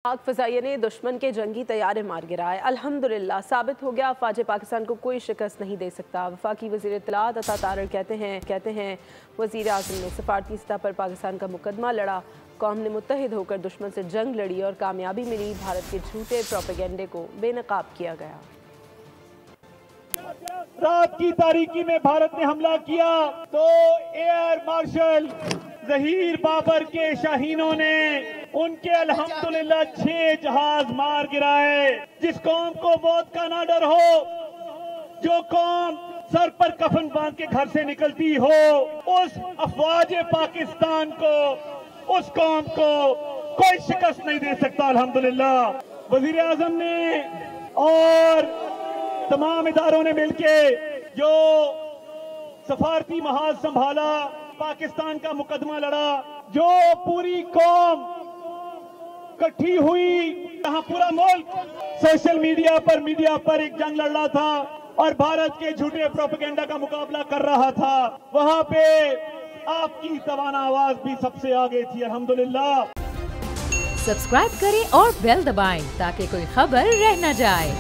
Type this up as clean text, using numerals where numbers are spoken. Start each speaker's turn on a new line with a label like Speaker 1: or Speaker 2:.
Speaker 1: पाक फ़ज़ाइया ने दुश्मन के जंगी तैयारे मार गिराए। अल्हम्दुलिल्लाह साबित हो गया अफ़वाज पाकिस्तान को कोई शिकस्त नहीं दे सकता। वफाकी वज़ीर इत्तलात अता तारड़ कहते हैं वज़ीर आज़म ने सफ़ारती सतह पर पाकिस्तान का मुकदमा लड़ा, कौम ने मुत्तहिद होकर दुश्मन से जंग लड़ी और कामयाबी मिली। भारत के झूठे प्रोपेगेंडे को बेनकाब किया गया।
Speaker 2: रात की तारीकी में भारत ने हमला किया तो एयर मार्शल ज़हीर बाबर के शाहीनों ने उनके अल्हम्दुलिल्लाह 6 जहाज मार गिराए। जिस कौम को मौत का ना डर हो, जो कौम सर पर कफन बांध के घर से निकलती हो, उस अफवाज पाकिस्तान को, उस कौम को कोई शिकस्त नहीं दे सकता। अल्हम्दुलिल्लाह वज़ीर आज़म ने और तमाम इदारों ने मिलके जो सफारती महाज संभाला, पाकिस्तान का मुकदमा लड़ा, जो पूरी कौम इकट्ठी हुई, यहाँ पूरा मुल्क सोशल मीडिया पर एक जंग लड़ रहा था और भारत के झूठे प्रोपेगेंडा का मुकाबला कर रहा था। वहां पे आपकी तवाना आवाज भी सबसे आगे थी। अल्हम्दुलिल्लाह।
Speaker 3: सब्सक्राइब करें और बेल दबाएं ताकि कोई खबर रह न जाए।